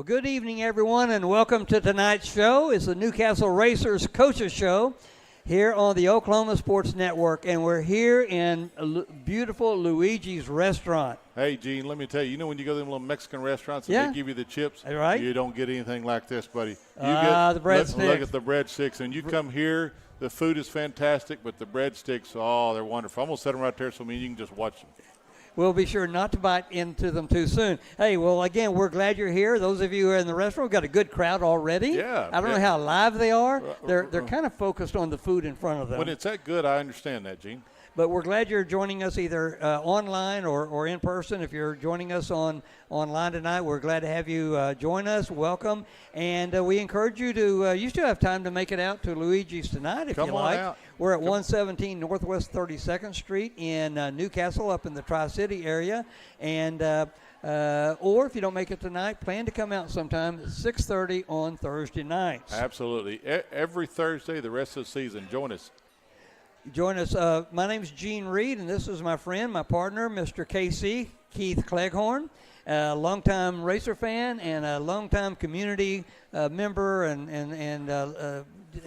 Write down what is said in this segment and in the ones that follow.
Well, good evening, everyone, and welcome to tonight's show. It's the Newcastle Racers Coaches Show here on the Oklahoma Sports Network, and we're here in beautiful Luigi's Restaurant. Hey, Gene, let me tell you, you know when you go to them little Mexican restaurants and they give you the chips? Right. You don't get anything like this, buddy. You the breadsticks. Look at the breadsticks, and you come here, the food is fantastic, but the breadsticks, oh, they're wonderful. I'm going to set them right there so you can just watch them. We'll be sure not to bite into them too soon. Hey, well, again, we're glad you're here. Those of you who are in the restaurant, we've got a good crowd already. Yeah. I don't know how live they are. They're kind of focused on the food in front of them. When it's that good, I understand that, Gene. But we're glad you're joining us either online or in person. If you're joining us online tonight, we're glad to have you join us. Welcome. And we encourage you to, you still have time to make it out to Luigi's tonight if you like. Out. We're at 117 Northwest 32nd Street in Newcastle up in the Tri-City area. And or if you don't make it tonight, plan to come out sometime at 6:30 on Thursday nights. Absolutely. Every Thursday, the rest of the season, join us. Join us. My name's Gene Reed, and this is my friend, my partner, Mr. KC, Keith Cleghorn, a longtime racer fan and a longtime community member and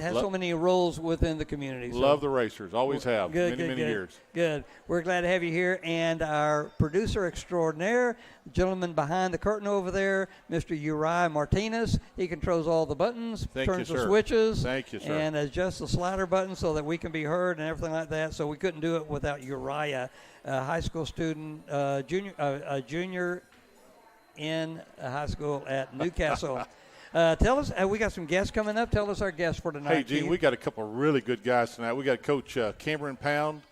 has so many roles within the community. So, love the racers. Always have. Many years. Good. We're glad to have you here. And our producer extraordinaire, the gentleman behind the curtain over there, Mr. Uriah Martinez. He controls all the buttons, turns the switches. Thank you, sir. And adjusts the slider button so that we can be heard and everything like that. So we couldn't do it without Uriah, a high school student, junior in high school at Newcastle. Tell us, we got some guests coming up. Tell us our guests for tonight. Hey, Gene, we got a couple of really good guys tonight. We got Coach Cameron Pound.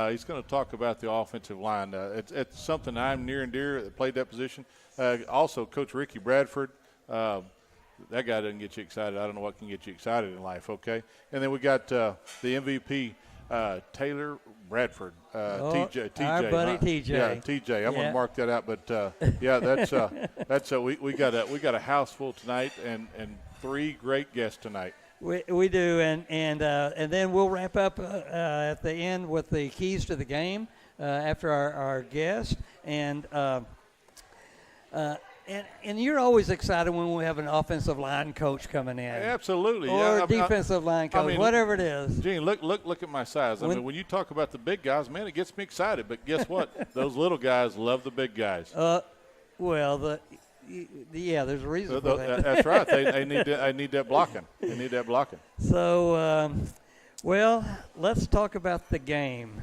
He's going to talk about the offensive line. It's something I'm near and dear that played that position. Also, Coach Ricky Bradford. That guy doesn't get you excited. I don't know what can get you excited in life, okay? And then we got the MVP, Taylor Bradford, TJ. Our buddy TJ. Yeah, TJ. I'm going to mark that out. But yeah, that's we got a house full tonight and three great guests tonight. We do, and then we'll wrap up at the end with the keys to the game after our guest And you're always excited when we have an offensive line coach coming in. Absolutely. Or a defensive line coach, whatever it is. Gene, look at my size. I mean, when you talk about the big guys, man, it gets me excited. But guess what? Those little guys love the big guys. There's a reason for that. That's right. They need that blocking. They need that blocking. So, let's talk about the game.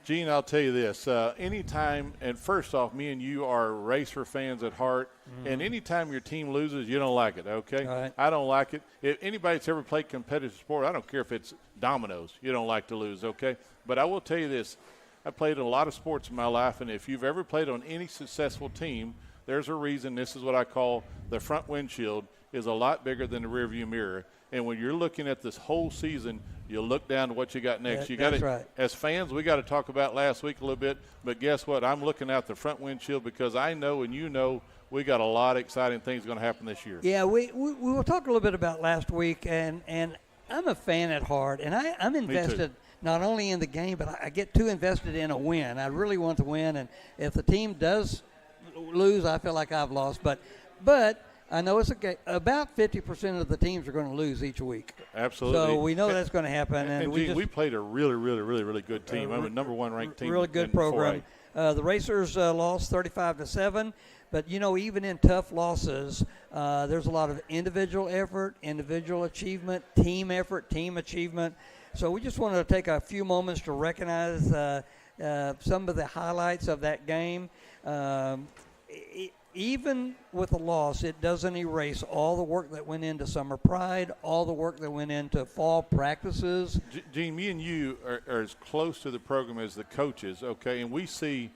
Gene, I'll tell you this. Anytime, and first off, me and you are racer fans at heart, and anytime your team loses, you don't like it, okay? Right. I don't like it. If anybody that's ever played competitive sport, I don't care if it's dominoes, you don't like to lose, okay? But I will tell you this. I played in a lot of sports in my life, and if you've ever played on any successful team, there's a reason. This is what I call the front windshield is a lot bigger than the rearview mirror. And when you're looking at this whole season, you look down to what you got next. That's right. As fans, we got to talk about last week a little bit. But guess what? I'm looking out the front windshield because I know and you know we got a lot of exciting things going to happen this year. Yeah, we will talk a little bit about last week. And I'm a fan at heart, and I'm invested not only in the game, but I get too invested in a win. I really want to win. And if the team does lose, I feel like I've lost. But I know it's about 50% of the teams are going to lose each week. Absolutely. So we know that's going to happen. And we played a really, really, really, really good team. I'm a number one ranked team. Really good program. The Racers lost 35-7. But, even in tough losses, there's a lot of individual effort, individual achievement, team effort, team achievement. So we just wanted to take a few moments to recognize some of the highlights of that game. Even with a loss, it doesn't erase all the work that went into Summer Pride, all the work that went into fall practices. Gene, me and you are as close to the program as the coaches, okay? And we see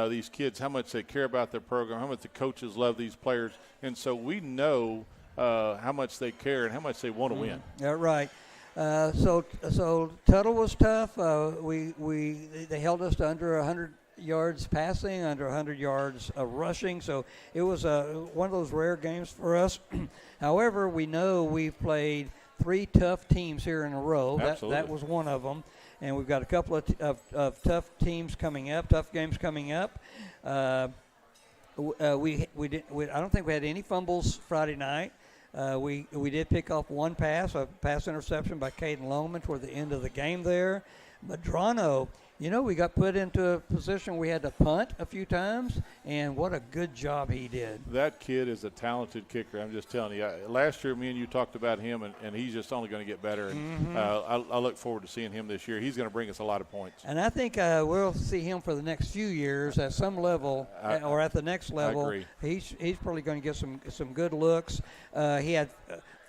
these kids, how much they care about their program, how much the coaches love these players. And so we know how much they care and how much they want to win. Yeah, right. So Tuttle was tough. They held us to under 100 yards passing, under 100 yards rushing. So it was one of those rare games for us. However, we know we've played three tough teams here in a row. That was one of them. And we've got a couple of tough teams coming up, tough games coming up. I don't think we had any fumbles Friday night. We did pick up one pass, a pass interception by Caden Longman toward the end of the game there. Madrano, we got put into a position we had to punt a few times, and what a good job he did. That kid is a talented kicker. I'm just telling you. Last year, me and you talked about him, and he's just only going to get better. And I look forward to seeing him this year. He's going to bring us a lot of points. And I think we'll see him for the next few years at some level, or at the next level. I agree. He's probably going to get some good looks. He had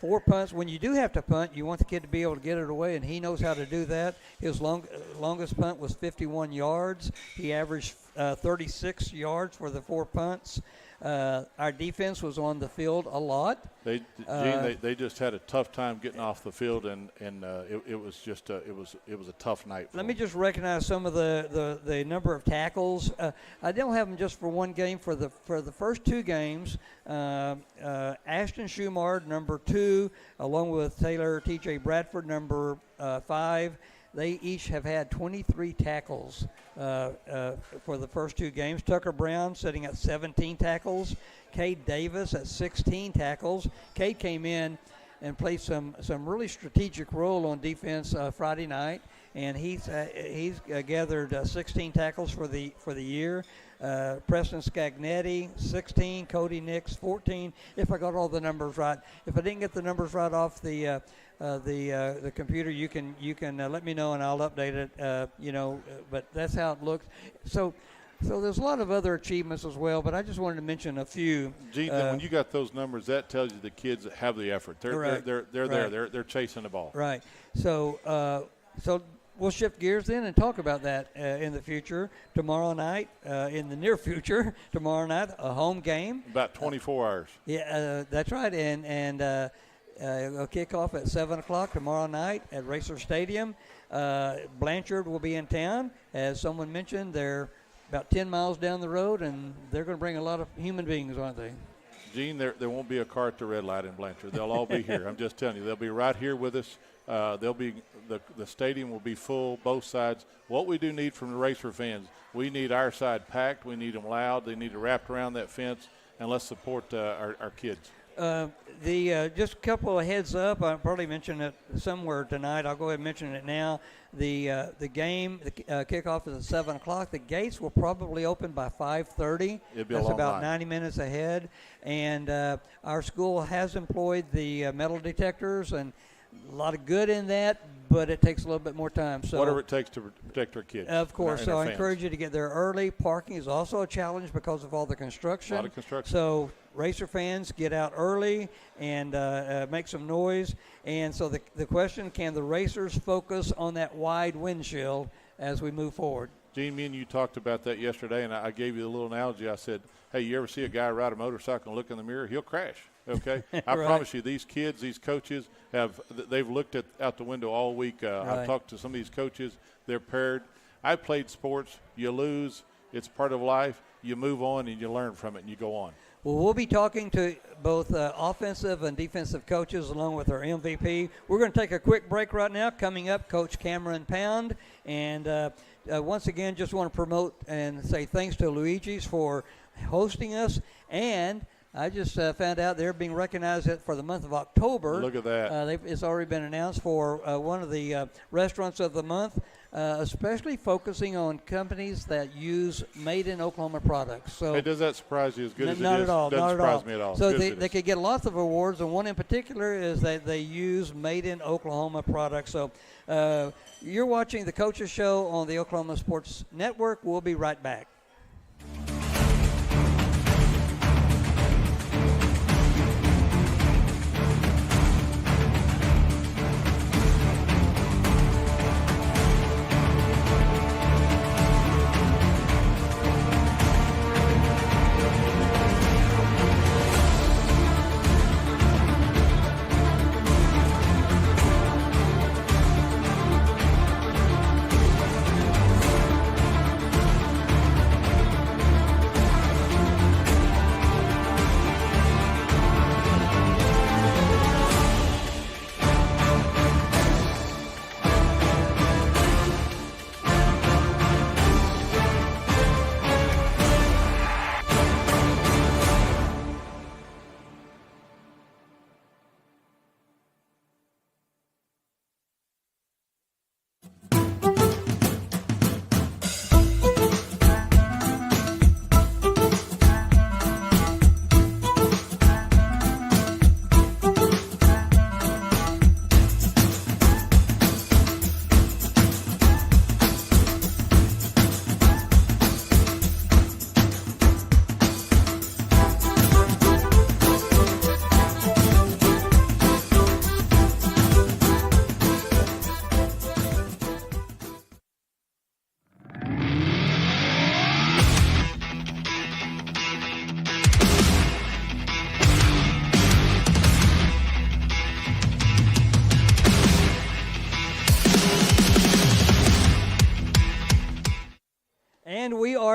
4 punts. When you do have to punt, you want the kid to be able to get it away, and he knows how to do that. His longest punt was 51 yards. He averaged 36 yards for the 4 punts. Our defense was on the field a lot. They just had a tough time getting off the field, and it was just it was a tough night. Let me just recognize some of the number of tackles. I don't have them just for one game. For the first 2 games, Ashton Schumard, number 2, along with Taylor T.J. Bradford, number 5. They each have had 23 tackles for the first 2 games. Tucker Brown sitting at 17 tackles. Cade Davis at 16 tackles. Cade came in and played some really strategic role on defense Friday night, and he's gathered 16 tackles for the year. Preston Scagnetti, 16. Cody Nix, 14. If I got all the numbers right. If I didn't get the numbers right off the computer, you can let me know and I'll update it. But that's how it looks. So there's a lot of other achievements as well, but I just wanted to mention a few. Gene, when you got those numbers, that tells you the kids have the effort. They're right. they're right. there. They're chasing the ball. Right. So we'll shift gears then and talk about that in the future. Tomorrow night, in the near future, tomorrow night, a home game. About 24 hours. Yeah, that's right. And it'll kick off at 7 o'clock tomorrow night at Racer Stadium. Blanchard will be in town. As someone mentioned, they're about 10 miles down the road, and they're going to bring a lot of human beings, aren't they? Gene, there won't be a car at the red light in Blanchard. They'll all be here. I'm just telling you. They'll be right here with us. They'll be the stadium will be full, both sides. What we do need from the Racer fans, we need our side packed. We need them loud. They need to wrap around that fence, and let's support our kids. Just a couple of heads up. I'll probably mention it somewhere tonight. I'll go ahead and mention it now. The game, the kickoff is at 7 o'clock. The gates will probably open by 5:30. That's about 90 minutes ahead. And our school has employed the metal detectors, and a lot of good in that, but it takes a little bit more time. So whatever it takes to protect our kids. Of course. And so our I fans. encourage you to get there early. Parking is also a challenge because of all the construction. A lot of construction. So Racer fans, get out early and make some noise. And so the question, can the Racers focus on that wide windshield as we move forward? Gene, me and you talked about that yesterday, and I gave you a little analogy. I said, hey, you ever see a guy ride a motorcycle and look in the mirror? He'll crash, okay? I Right. promise you, these kids, these coaches, they've looked out the window all week. Right. I've talked to some of these coaches. They're paired. I played sports. You lose. It's part of life. You move on, and you learn from it, and you go on. Well, we'll be talking to both offensive and defensive coaches along with our MVP. We're going to take a quick break right now. Coming up, Coach Cameron Pound. And once again, just want to promote and say thanks to Luigi's for hosting us. And I just found out they're being recognized for the month of October. Look at that. It's already been announced for one of the restaurants of the month, especially focusing on companies that use made-in-Oklahoma products. So Hey, does that surprise you as good as it is? not at all. Doesn't Not at surprise all. me at all. So Good as it they is. could get lots of awards, and one in particular is that they use made-in-Oklahoma products. So you're watching the Coaches Show on the Oklahoma Sports Network. We'll be right back.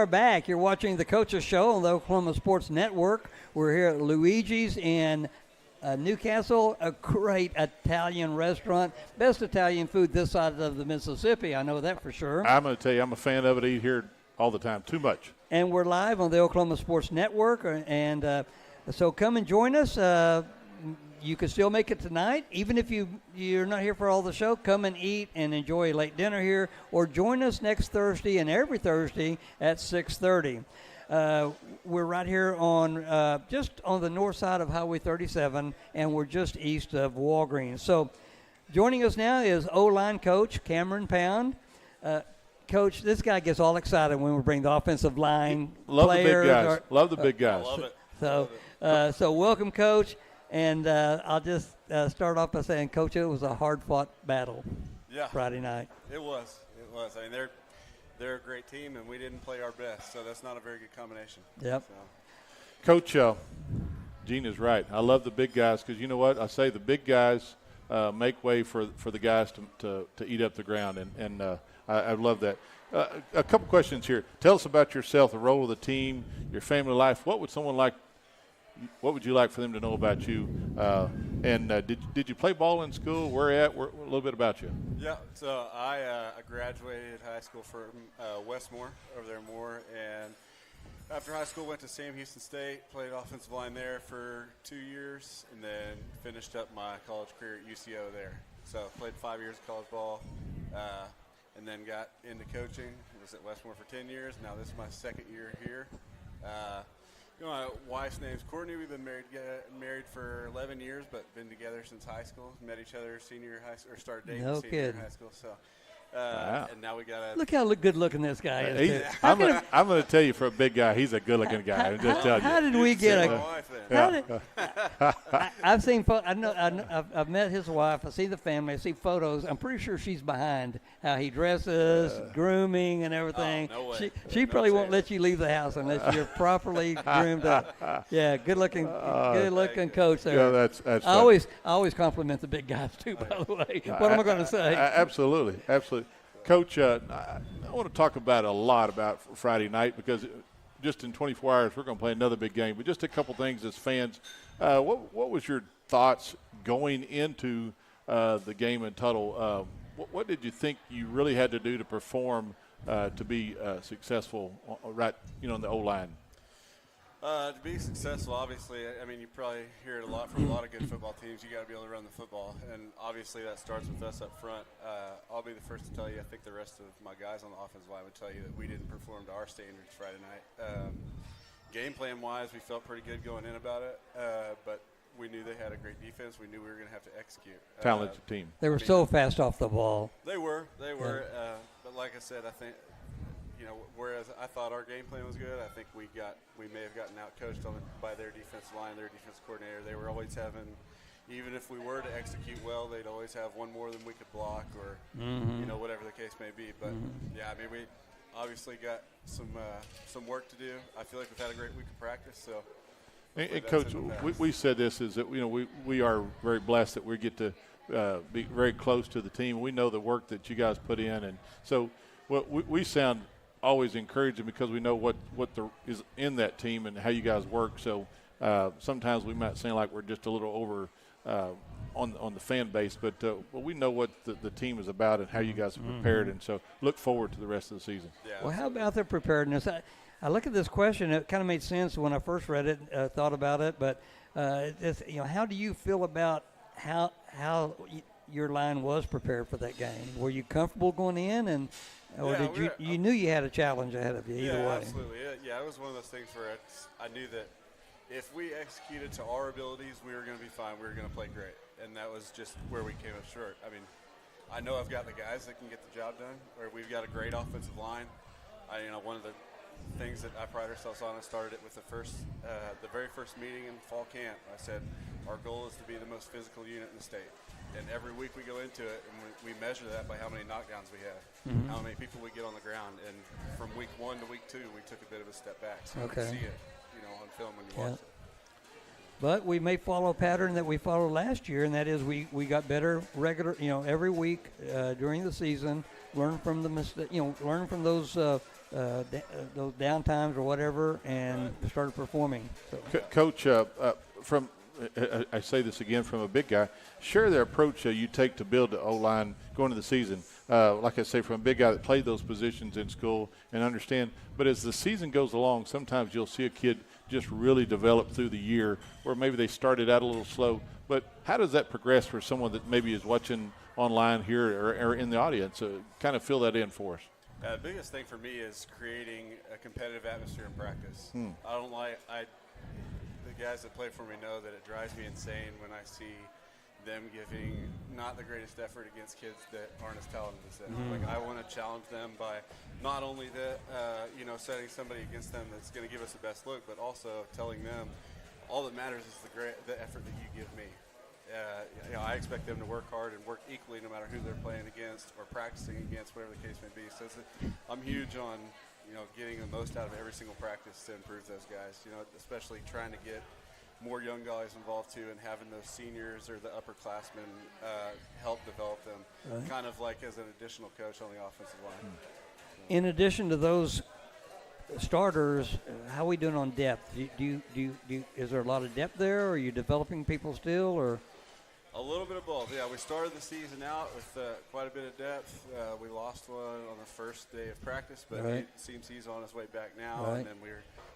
are back. You're watching the Coaches Show on the Oklahoma Sports Network. We're here at Luigi's in Newcastle, a great Italian restaurant. Best Italian food this side of the Mississippi. I know that for sure. I'm going to tell you, I'm a fan of it. Eat here all the time. Too much. And we're live on the Oklahoma Sports Network. And so come and join us. You can still make it tonight. Even if you're not here for all the show, come and eat and enjoy a late dinner here. Or join us next Thursday and every Thursday at 6:30. We're right here on just on the north side of Highway 37, and we're just east of Walgreens. So joining us now is O-line coach Cameron Pound. Coach, this guy gets all excited when we bring the offensive line Love players. the big guys. Love the big guys. Love it. So welcome, Coach. And I'll just start off by saying, Coach, it was a hard-fought battle Friday night. It was. I mean, they're a great team, and we didn't play our best, so that's not a very good combination. Yep. So. Coach, Gene is right. I love the big guys because you know what? I say the big guys make way for the guys to eat up the ground, and I love that. A couple questions here. Tell us about yourself, the role of the team, your family life. What would you like for them to know about you? And did you play ball in school? Where at? A little bit about you. Yeah, so I graduated high school from Westmore over there in Moore, and after high school went to Sam Houston State, played offensive line there for 2 years, and then finished up my college career at UCO there. So played 5 years of college ball, and then got into coaching. Was at Westmore for 10 years. Now this is my second year here. My wife's name's Courtney. We've been married for 11 years, but been together since high school. Met each other senior high school, or started dating senior year in high school. So, Wow. and now we got Look how good looking this guy is. too. I'm going to tell you, for a big guy, he's a good-looking guy. I'm just telling you. How did we get my a? wife then. I've seen. I've met his wife. I see the family. I see photos. I'm pretty sure she's behind how he dresses, grooming, and everything. Oh, no way. She No probably won't chance. let you leave the house unless you're properly groomed up. Yeah, good looking coach there. Yeah, that's I funny. always compliment the big guys too. By the way, what am I going to say? Absolutely. Coach, I want to talk about a lot about Friday night because just in 24 hours we're going to play another big game. But just a couple things as fans. What was your thoughts going into the game in Tuttle? What did you think you really had to do to perform to be successful, right? In the O-line. To be successful, obviously, I mean, you probably hear it a lot from a lot of good football teams. You got to be able to run the football, and obviously that starts with us up front. I'll be the first to tell you, I think the rest of my guys on the offensive line would tell you that we didn't perform to our standards Friday night. Game plan-wise, we felt pretty good going in about it, but we knew they had a great defense. We knew we were going to have to execute. Talented team. They were so fast off the ball. They were. But like I said, I think, whereas I thought our game plan was good, I think we may have gotten out-coached by their defensive line, their defensive coordinator. They were always having, even if we were to execute well, they'd always have one more than we could block or, whatever the case may be. But, I mean, we obviously got some work to do. I feel like we've had a great week of practice, so. And Coach, we said this is that we are very blessed that we get to be very close to the team. We know the work that you guys put in, and so we sound always encouraging because we know what is in that team and how you guys work. So sometimes we might seem like we're just a little over on the fan base, but we know what the team is about and how you guys are prepared, and so look forward to the rest of the season. Yeah, Well, how about their preparedness? I look at this question. It kind of made sense when I first read it, thought about it. But how do you feel about how your line was prepared for that game? Were you comfortable going in, or did you knew you had a challenge ahead of you either way? Absolutely. Yeah, it was one of those things where I knew that if we executed to our abilities, we were going to be fine. We were going to play great, and that was just where we came up short. I mean, I know I've got the guys that can get the job done, or we've got a great offensive line. One of the things that I pride ourselves on, I started it with the very first meeting in fall camp. I said our goal is to be the most physical unit in the state, and every week we go into it and we measure that by how many knockdowns we have, how many people we get on the ground, and from week 1 to week 2 we took a bit of a step back, so you can see it on film when you watch it. But we may follow a pattern that we followed last year, and that is we got better every week during the season. Learn from the learn from those those down times or whatever, and started performing. So. Coach, from I say this again from a big guy, share the approach you take to build the O-line going into the season. Like I say, from a big guy that played those positions in school and understand. But as the season goes along, sometimes you'll see a kid just really develop through the year, or maybe they started out a little slow. But how does that progress for someone that maybe is watching online here or in the audience? Kind of fill that in for us. The biggest thing for me is creating a competitive atmosphere in practice. The guys that play for me know that it drives me insane when I see them giving not the greatest effort against kids that aren't as talented as them. Like, I want to challenge them by not only setting somebody against them that's going to give us the best look, but also telling them all that matters is the effort that you give me. I expect them to work hard and work equally no matter who they're playing against or practicing against, whatever the case may be. So I'm huge on getting the most out of every single practice to improve those guys, especially trying to get more young guys involved too, and having those seniors or the upperclassmen help develop them, kind of like as an additional coach on the offensive line. In addition to those starters, how are we doing on depth? Is there a lot of depth there, or are you developing people still, or? A little bit of both. Yeah, we started the season out with quite a bit of depth. We lost one on the first day of practice, but it seems he's on his way back now. And then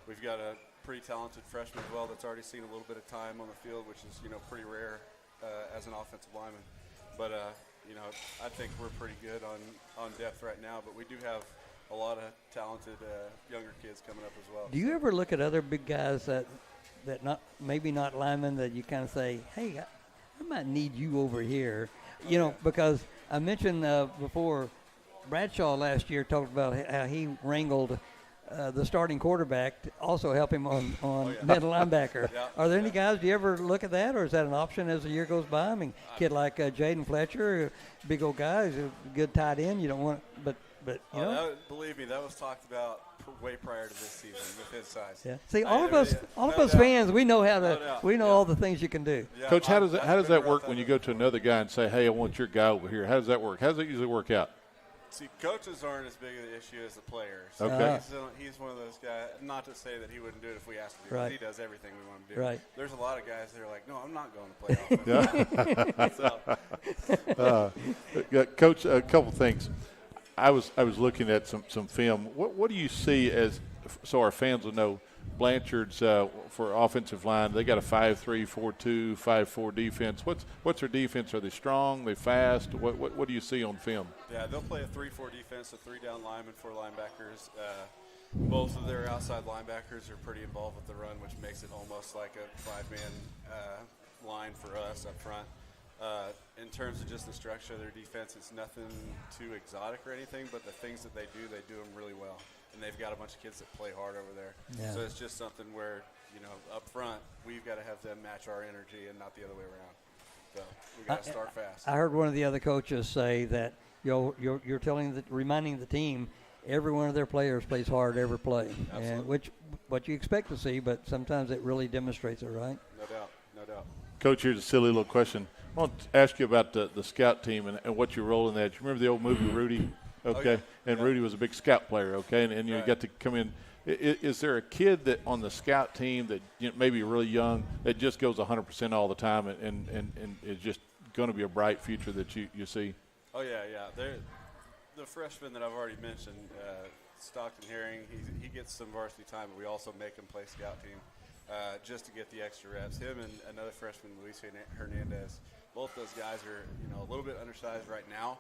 we've got a pretty talented freshman as well that's already seen a little bit of time on the field, which is pretty rare as an offensive lineman. But I think we're pretty good on depth right now. But we do have a lot of talented younger kids coming up as well. Do you ever look at other big guys that maybe not linemen that you kind of say, hey, I might need you over here, because I mentioned before, Bradshaw last year talked about how he wrangled the starting quarterback to also help him on middle linebacker. Are there any guys, do you ever look at that, or is that an option as the year goes by? I mean, kid like Jaden Fletcher, big old guy, he's a good tight end. You don't want, but believe me, that was talked about way prior to this season with his size. Yeah. See, all of us fans, we know how to, all the things you can do. Yeah, Coach, how does that work when you go to another guy and say, hey, I want your guy over here? How does that work? How does it usually work out? See, coaches aren't as big of an issue as the players. Okay. He's one of those guys, not to say that he wouldn't do it if we asked him to, right. He does everything we want him to do. Right. There's a lot of guys that are like, no, I'm not going to play offense. Coach, a couple things. I was looking at some film. What do you see as, so our fans will know, Blanchard's for offensive line, they got a 5-3, 4-2, 5-4 defense. What's their defense? Are they strong? Are they fast? What do you see on film? Yeah, they'll play a 3-4 defense, a 3-down lineman, 4 linebackers. Both of their outside linebackers are pretty involved with the run, which makes it almost like a 5-man line for us up front. In terms of just the structure of their defense, it's nothing too exotic or anything, but the things that they do them really well. And they've got a bunch of kids that play hard over there. Yeah. So it's just something where, up front, we've got to have them match our energy and not the other way around. So we've got to start fast. I heard one of the other coaches say that you're reminding the team every one of their players plays hard every play. Absolutely. And what you expect to see, but sometimes it really demonstrates it, right? No doubt. Coach, here's a silly little question. I want to ask you about the scout team and what your role in that. You remember the old movie Rudy? Okay. Oh, yeah. And Rudy was a big scout player, okay? And you right. got to come in. Is there a kid that on the scout team that maybe really young that just goes 100% all the time and is just going to be a bright future that you see? Oh, yeah. The freshman that I've already mentioned, Stockton Herring, he gets some varsity time, but we also make him play scout team just to get the extra reps. Him and another freshman, Luis Hernandez, both those guys are a little bit undersized right now,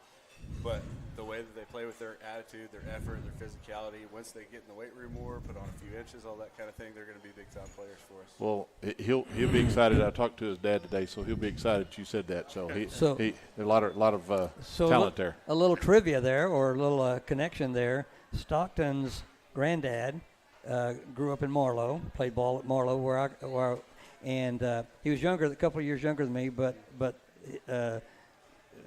but the way that they play with their attitude, their effort, their physicality, once they get in the weight room more, put on a few inches, all that kind of thing, they're going to be big-time players for us. Well, he'll be excited. I talked to his dad today, so he'll be excited you said that. So he a lot of talent there. A little trivia there, or a little connection there. Stockton's granddad grew up in Marlow, played ball at Marlow, and he was a couple of years younger than me, but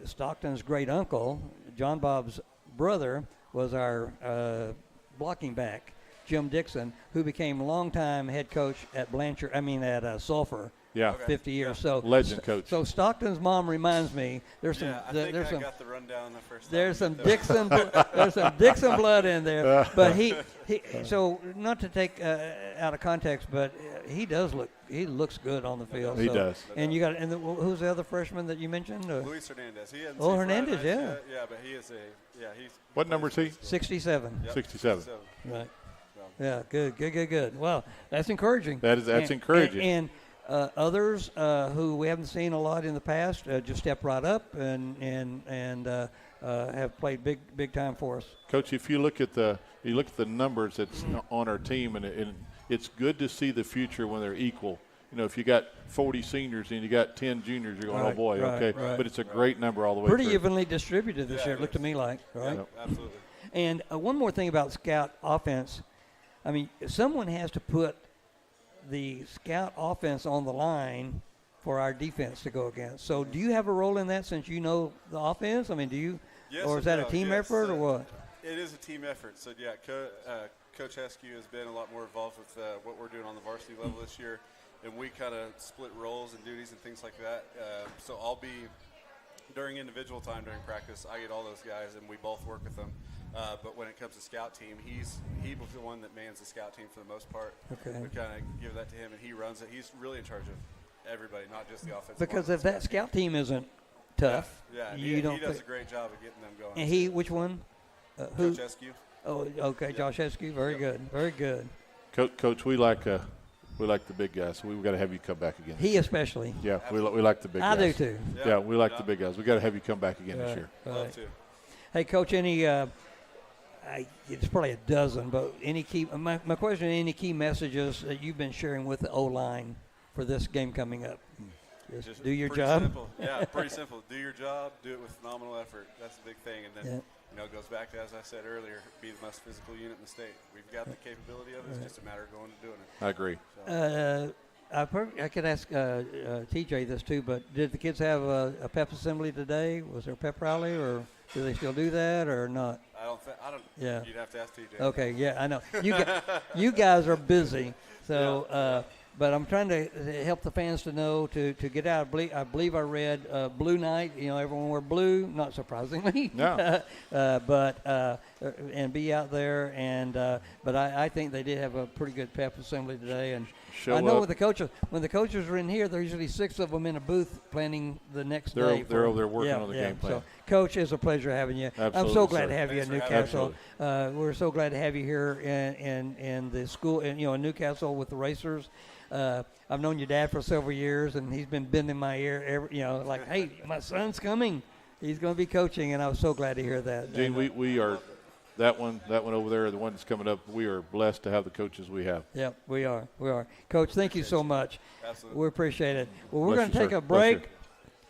Stockton's great uncle, John Bob's brother, was our blocking back, Jim Dixon, who became longtime head coach at Sulphur. Yeah. Okay. 50 years. Yeah. So Legend coach. So Stockton's mom reminds me there's some. Yeah, I think I got the rundown the first time. There's some Dixon. There's some Dixon blood in there. But he so not to take out of context, but he looks good on the field. He so. does. And you got who's the other freshman that you mentioned? Luis Hernandez. He hasn't Oh, seen Hernandez, Friday night yeah. yet. Yeah, but he is he's. What number is he? 67. Yep, 67. Right. Yeah. Good. Well, that's encouraging. That's encouraging. And others who we haven't seen a lot in the past just step right up and have played big time for us. Coach, if you look at the numbers that's on our team, and it's good to see the future when they're equal. You know, if you got 40 seniors and you got 10 juniors, you're going, Right, oh boy, right, okay. right. But it's a great number all the way Pretty through. evenly distributed this year, it looked to me like, right? Yep. Absolutely. And one more thing about scout offense. I mean, someone has to put the scout offense on the line for our defense to go against. So do you have a role in that since you know the offense? I mean, do you? Yes or is that and a team no, yes. effort or what? It is a team effort. So, yeah, Coach Heskew has been a lot more involved with what we're doing on the varsity level this year. And we kind of split roles and duties and things like that. So I'll be, during individual time during practice, I get all those guys and we both work with them. But when it comes to scout team, he was the one that mans the scout team for the most part. Okay. We kind of give that to him and he runs it. He's really in charge of everybody, not just the offensive. Because line, if that scout team isn't tough, yeah, you he don't. does a great job of getting them going. And which one? Who? Coach Heskew. Oh, okay, Josh Heskew. Very good. Very good. Coach, we like the big guys. So we've got to have you come back again. He especially. Yeah, we like the big I guys. do too. Yeah, we like the big guys. We got to have you come back again this year. Love to. Hey, Coach, any? It's probably a dozen, but any key? My question: any key messages that you've been sharing with the O line for this game coming up? Just do your pretty job. Simple. Yeah, pretty simple. Do your job. Do it with phenomenal effort. That's the big thing. And then, it goes back to, as I said earlier, be the most physical unit in the state. We've got the capability of it. It's just a matter of going and doing it. I agree. So. I could ask TJ this too, but did the kids have a pep assembly today? Was there a pep rally, or do they still do that, or not? I don't. Yeah. You'd have to ask TJ. Okay. Yeah, I know. You guys are busy, so. But I'm trying to help the fans to know to get out. I believe I read Blue Night. You know, everyone wear blue, not surprisingly. No. And be out there. And but I think they did have a pretty good pep assembly today. And Show I know up. when the coaches are in here, there's usually 6 of them in a booth planning the next They're day. over there working on the game plan. So, Coach, it's a pleasure having you. Absolutely, I'm so glad sir. to have you in Thanks for having Newcastle. We're so glad to have you here in the school, in Newcastle with the Racers. I've known your dad for several years, and he's been bending my ear, like, hey, my son's coming. He's going to be coaching, and I was so glad to hear that. Gene, we are that one over there, the one that's coming up. We are blessed to have the coaches we have. Yep, we are. Coach, thank you so much. Absolutely. We appreciate it. Well, we're Bless going to you, take sir. a Bless break.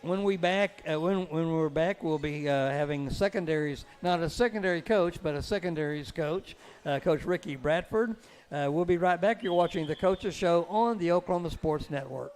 When we're back, we'll be having secondaries, not a secondary coach, but a secondaries coach, Coach Ricky Bradford. We'll be right back. You're watching the Coaches Show on the Oklahoma Sports Network.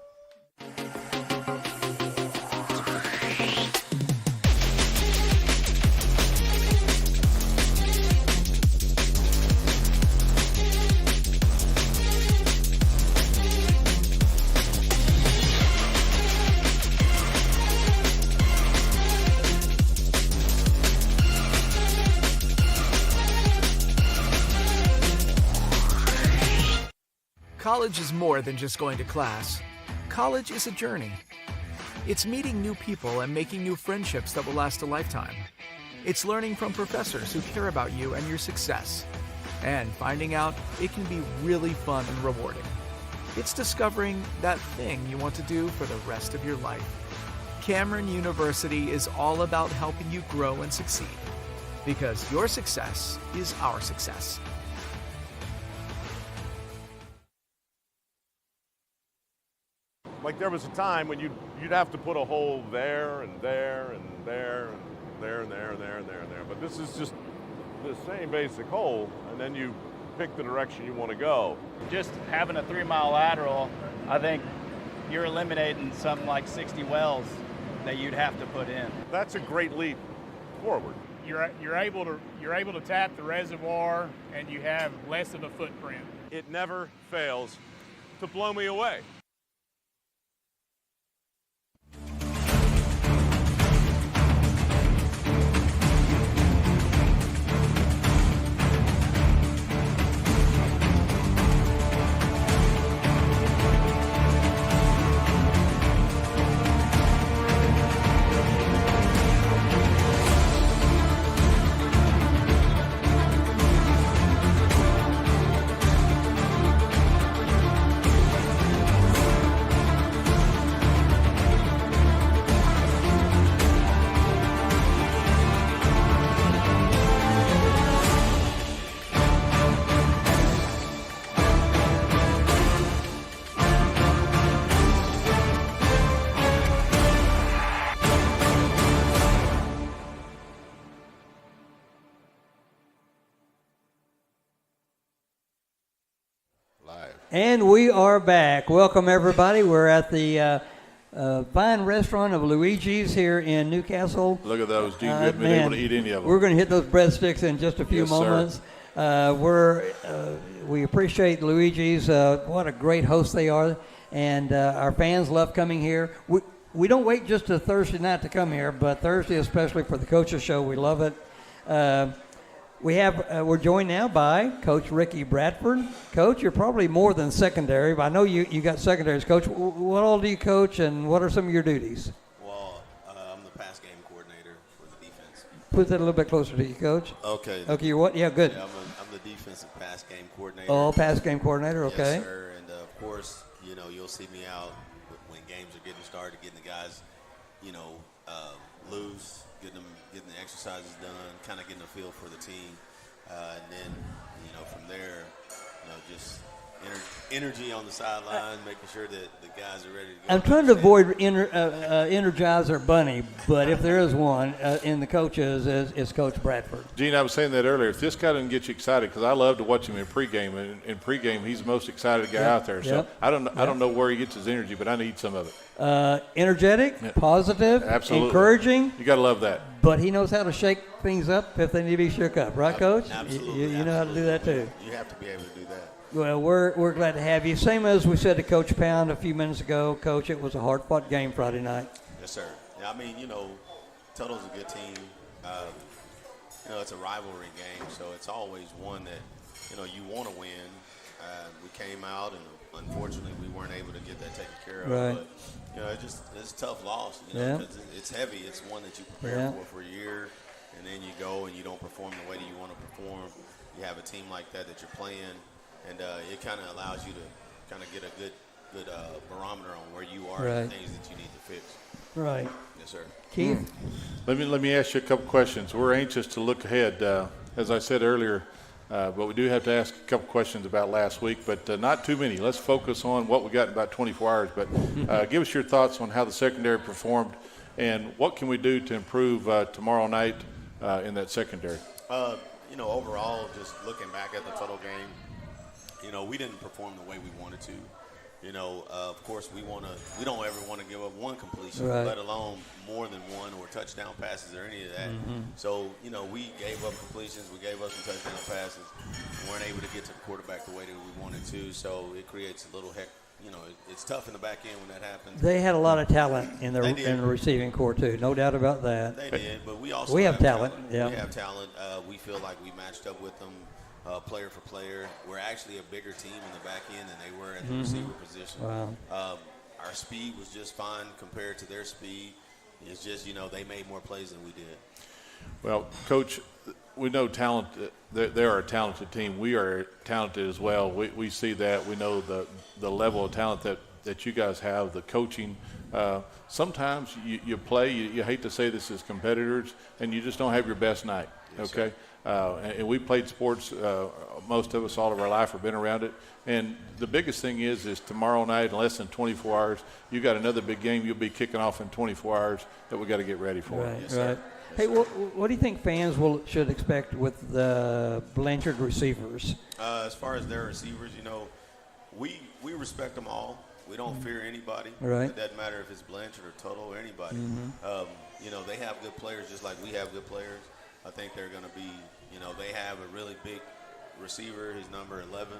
College is more than just going to class. College is a journey. It's meeting new people and making new friendships that will last a lifetime. It's learning from professors who care about you and your success. And finding out it can be really fun and rewarding. It's discovering that thing you want to do for the rest of your life. Cameron University is all about helping you grow and succeed. Because your success is our success. Like there was a time when you'd have to put a hole there and there and there and there and there and there and there and there. But this is just the same basic hole, and then you pick the direction you want to go. Just having a 3-mile lateral, I think you're eliminating something like 60 wells that you'd have to put in. That's a great leap forward. you're able to tap the reservoir, and you have less of a footprint. It never fails to blow me away. And we are back. Welcome, everybody. We're at the fine restaurant of Luigi's here in Newcastle. Look at those. You haven't been able to eat any of them. We're going to hit those breadsticks in just a few Yes, moments. We appreciate Luigi's. What a great host they are. And our fans love coming here. We don't wait just to Thursday night to come here, but Thursday, especially for the Coaches Show, we love it. We're joined now by Coach Ricky Bradford. Coach, you're probably more than secondary, but I know you got secondaries. Coach, what all do you coach, and what are some of your duties? Well, I'm the pass game coordinator for the defense. Put that a little bit closer to you, Coach. Okay. Okay, you're what? Yeah, good. Yeah, I'm the defensive pass game coordinator. Oh, pass game coordinator, okay. Yes, sir. And, of course, you'll see me out when games are getting started, getting the guys, loose, getting the exercises done, kind of getting a feel for the team. And then, from there, just energy on the sideline, making sure that the guys are ready to go. I'm trying to avoid Energizer Bunny, but if there is one in the coaches, is Coach Bradford. Gene, I was saying that earlier. If this guy doesn't get you excited, because I love to watch him in pregame, and in pregame he's the most excited guy out there. So I don't know where he gets his energy, but I need some of it. Energetic, positive, absolutely, encouraging. You got to love that. But he knows how to shake things up if they need to be shook up, right, Coach? Absolutely. You know how to do that too. You have to be able to do that. Well, we're glad to have you. Same as we said to Coach Pound a few minutes ago, Coach, it was a hard-fought game Friday night. Yes, sir. Yeah, Tuttle's a good team. It's a rivalry game, so it's always one that, you want to win. We came out, and unfortunately we weren't able to get that taken care of. Right. But, it's a tough loss, Yeah. because it's heavy. It's one that you prepare for a year, and then you go and you don't perform the way that you want to perform. You have a team like that you're playing, and it kind of allows you to kind of get a good barometer on where you are and the things that you need to fix. Right. Yes, sir. Keith? Let me ask you a couple questions. We're anxious to look ahead, as I said earlier, but we do have to ask a couple questions about last week, but not too many. Let's focus on what we got in about 24 hours. But give us your thoughts on how the secondary performed, and what can we do to improve tomorrow night in that secondary? Overall, just looking back at the total game, we didn't perform the way we wanted to. Of course, we don't ever want to give up one completion, let alone more than one, or touchdown passes or any of that. So, we gave up completions, we gave up some touchdown passes. We weren't able to get to the quarterback the way that we wanted to, so it creates a little it's tough in the back end when that happens. They had a lot of talent in the receiving corps too, no doubt about that. They did, but we also have talent. Yeah, we have talent. We feel like we matched up with them. Player for player. We're actually a bigger team in the back end than they were at the receiver position. Wow. Our speed was just fine compared to their speed. It's just, they made more plays than we did. Well, Coach, we know talent. They're a talented team. We are talented as well. We see that. We know the level of talent that you guys have, the coaching. Sometimes you play, you hate to say this as competitors, and you just don't have your best night, yes, okay? And we played sports, most of us all of our life have been around it. And the biggest thing is tomorrow night, in less than 24 hours, you got another big game you'll be kicking off in 24 hours that we got to get ready for. Right, yes, right. Hey, what do you think fans should expect with the Blanchard receivers? As far as their receivers, we respect them all. We don't fear anybody. Right. It doesn't matter if it's Blanchard or Tuttle or anybody. They have good players just like we have good players. I think they're going to be, they have a really big receiver. His number 11.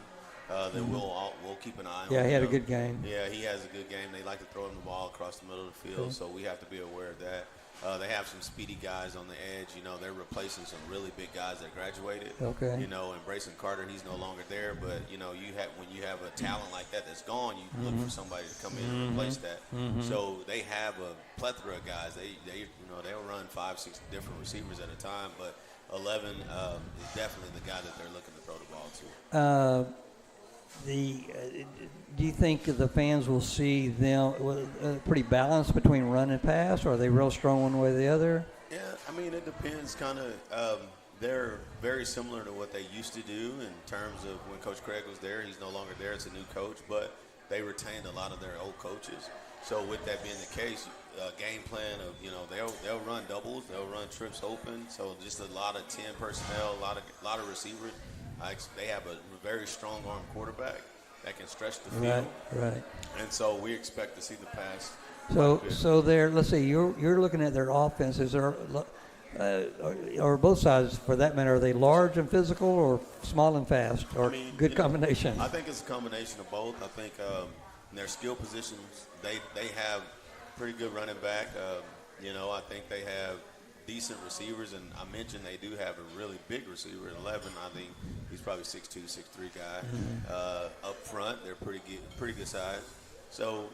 That we'll keep an eye on. Yeah, he had a good game. Yeah, he has a good game. They like to throw him the ball across the middle of the field, so we have to be aware of that. They have some speedy guys on the edge. They're replacing some really big guys that graduated. Okay. And Brayson Carter, he's no longer there, but when you have a talent like that that's gone, you look for somebody to come in and replace that. So they have a plethora of guys. They'll run 5-6 different receivers at a time, but 11 is definitely the guy that they're looking to throw the ball to. Do you think the fans will see them pretty balanced between run and pass, or are they real strong one way or the other? Yeah, I mean, it depends kind of. They're very similar to what they used to do in terms of when Coach Craig was there. He's no longer there. It's a new coach, but they retained a lot of their old coaches. So with that being the case, game plan of, they'll run doubles, they'll run trips open. So just a lot of 10 personnel, a lot of receivers. They have a very strong arm quarterback that can stretch the field. Right. And so we expect to see the pass. So they're, let's say you're looking at their offenses, or both sides for that matter, are they large and physical or small and fast, or good combination? I think it's a combination of both. I think in their skill positions, they have pretty good running back. I think they have decent receivers, and I mentioned they do have a really big receiver at 11. I think he's probably 6'2", 6'3" guy. Up front, they're pretty good size. So,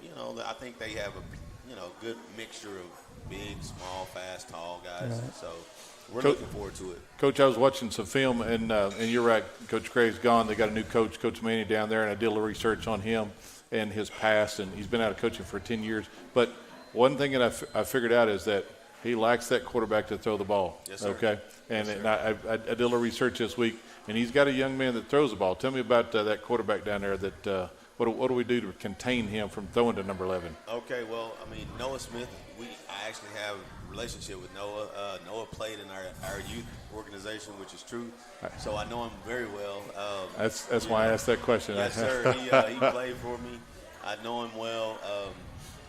I think they have a good mixture of big, small, fast, tall guys. Right. So we're looking forward to it. Coach, I was watching some film, and you're right. Coach Craig's gone. They got a new coach, Coach Manny, down there, and I did a little research on him and his past, and he's been out of coaching for 10 years. But one thing that I figured out is that he likes that quarterback to throw the ball. Yes, sir. Okay? And, yes, and I did a little research this week, and he's got a young man that throws the ball. Tell me about that quarterback down there. What do we do to contain him from throwing to number 11? Okay, well, Noah Smith, I actually have a relationship with Noah. Noah played in our youth organization, which is true. So I know him very well. That's why I asked that question. Yes, sir. He played for me. I know him well.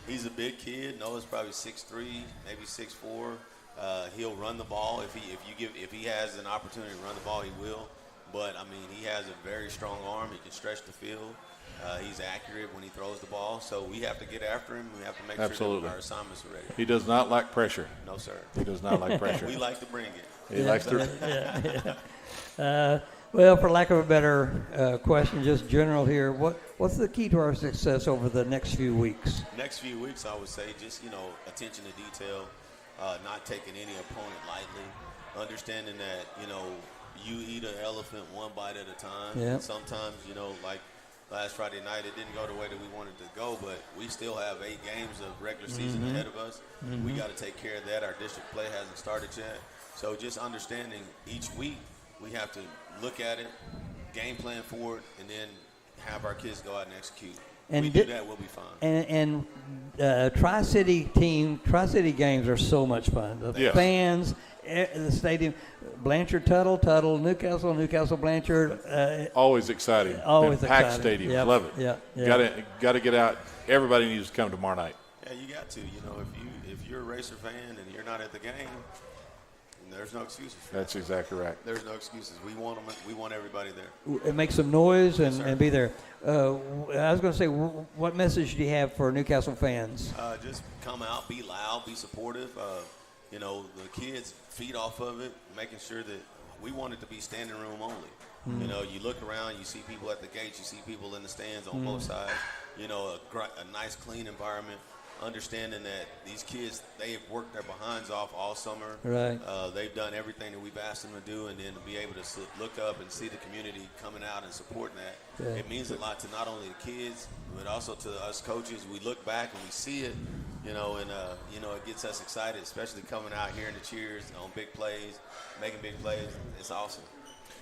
He's a big kid. Noah's probably 6'3", maybe 6'4". He'll run the ball if he has an opportunity to run the ball, he will. But he has a very strong arm. He can stretch the field. He's accurate when he throws the ball. So we have to get after him. We have to make sure that our assignments are ready. He does not like pressure. No, sir. He does not like pressure. We like to bring it. He likes to. Well, for lack of a better question, just general here, what's the key to our success over the next few weeks? Next few weeks, I would say just, attention to detail, not taking any opponent lightly, understanding that, you eat an elephant one bite at a time. Yeah. And sometimes, like last Friday night, it didn't go the way that we wanted to go, but we still have 8 games of regular season ahead of us. We got to take care of that. Our district play hasn't started yet. So just understanding each week, we have to look at it, game plan for it, and then have our kids go out and execute. And we do that, we'll be fine. And Tri-City games are so much fun. The fans, the stadium, Blanchard, Tuttle, Newcastle, Blanchard. Always exciting. Always packed exciting. stadium. Yep. Love it. Yeah. Got to get out. Everybody needs to come tomorrow night. Yeah, you got to. If you're a Racer fan and you're not at the game, there's no excuses. That's exactly right. There's no excuses. We want them. We want everybody there. And make some noise Yes, and be there. I was going to say, what message do you have for Newcastle fans? Just come out, be loud, be supportive. The kids feed off of it, making sure that we want it to be standing room only. You look around, you see people at the gates, you see people in the stands on both sides. A nice, clean environment. Understanding that these kids, they have worked their behinds off all summer. Right. They've done everything that we've asked them to do, and then to be able to look up and see the community coming out and supporting that. Yeah. It means a lot to not only the kids, but also to us coaches. We look back and we see it, and it gets us excited, especially coming out hearing the cheers on big plays, making big plays. It's awesome.